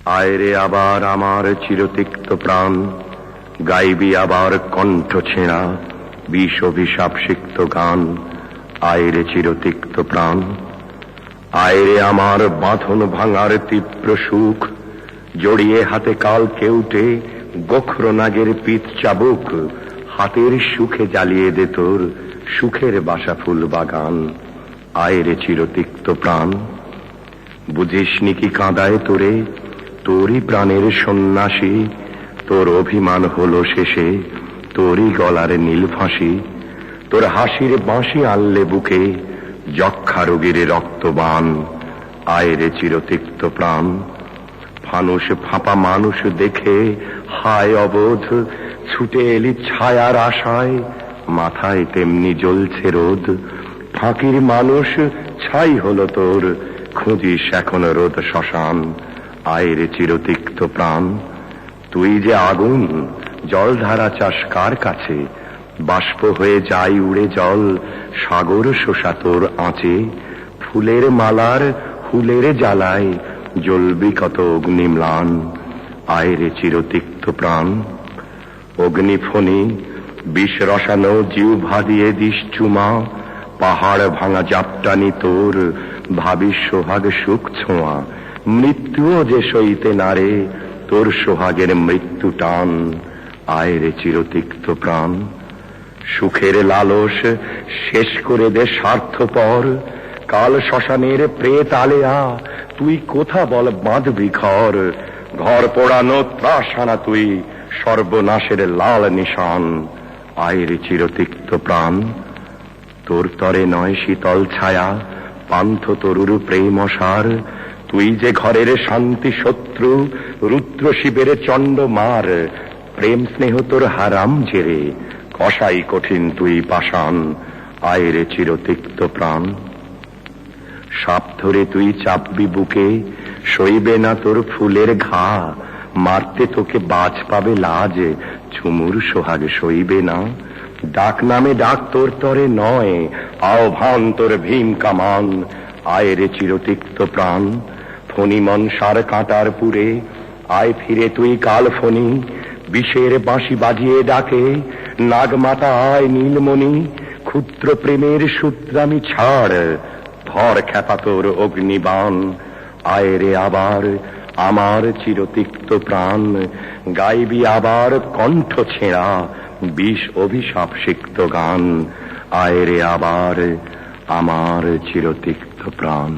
আয়রে আবার আমার চিরতিক্ত প্রাণ, গাইবি আবার কণ্ঠ ছেঁড়া বিষ অভিশাপ সিক্ত গান। আয়রে চিরতিক্ত প্রাণ, আয়রে আমার বাঁধন ভাঙার তীব্র সুখ, জড়িয়ে হাতে কাল কেউটে গোখর নাগের পিঠ চাবুক। হাতের সুখে জ্বালিয়ে দে তোর সুখের বাসা ফুল বাগান। আয়রে চিরতিক্ত প্রাণ, বুঝিসনি কি কাঁদায় তোরে তোরই প্রাণের সন্ন্যাসী। তোর অভিমান হলো শেষে তোরই গলার নীল ফাঁসি। তোর হাসির বাঁশি আনলে বুকে যক্ষা রোগীর রক্তবান। আয়রে চিরতিক্ত প্রাণ, ফানুষ ফাঁপা মানুষ দেখে হায় অবোধ, ছুটে এলি ছায়ার আশায়, মাথায় তেমনি জ্বলছে রোদ। ফাঁকির মানুষ ছাই হলো তোর, খুঁজিস এখন রোদ শ্মশান। আয়রে চিরতিক্ত প্রাণ, তুই যে আগুন জলধারা চাস কার কাছে, বাষ্প হয়ে যাই উড়ে জল সাগর শোষা তোর আঁচে। ফুলের মালার হুলের জ্বালায় জ্বলবি কত অগ্নিম্লান। আয়রে চিরতিক্ত প্রাণ, অগ্নিফণি বিষ রসানো জিহ্বা দিয়ে দিস চুমা। পাহাড় ভাঙা জাপটানি তোর, ভাবিস সোহাগ সুখ ছোঁয়া। মৃত্যুও যে সইতে নারে তোর সোহাগের মৃত্যু টান। আয়রে চিরতিক্ত প্রাণ, সুখের লালস শেষ করে দে স্বার্থপর। কাল শ্মশানের প্রেত আলেয়া তুই কোথা বল বাঁধবি ঘর। ঘর পোড়ানো ত্রাসানা তুই, সর্বনাশের লাল নিশান। আয়রে চিরতিক্ত প্রাণ, তোর তরে নয় শীতল ছায়া পান্থ তরুর প্রেমসার। তুই যে ঘরের শান্তি শত্রু, রুদ্র শিবের চণ্ড মার। প্রেম স্নেহ তোর হারাম জেরে, কসাই কঠিন তুই পাষাণ। আয়রে চিরতিক্ত প্রাণ, সাপ ধরে তুই চাপবি বুকে, সইবে না তোর ফুলের ঘা। মারতে তোকে বাজ পাবে লাজ, ঝুমুর সোহাগ সইবে না। ডাক নামে ডাক তোর তরে নয়, আহ্বান তোর ভীম কামান। আয়রে চিরতিক্ত প্রাণ, ফণি মনসার কাঁটার পুরে আয় ফিরে তুই কাল ফণি। বিষের বাঁশি বাজিয়ে ডাকে নাগমাতা আয় নীলমণি। ক্ষুদ্র প্রেমের সূত্রামি ছাড়, ধর খ্যাপা তোর অগ্নিবাণ। আয়রে আবার আমার চিরতিক্ত প্রাণ, গাইবি আবার কণ্ঠ ছেঁড়া বিষ অভিশাপ সিক্ত গান। আয়রে আবার আমার চিরতিক্ত প্রাণ।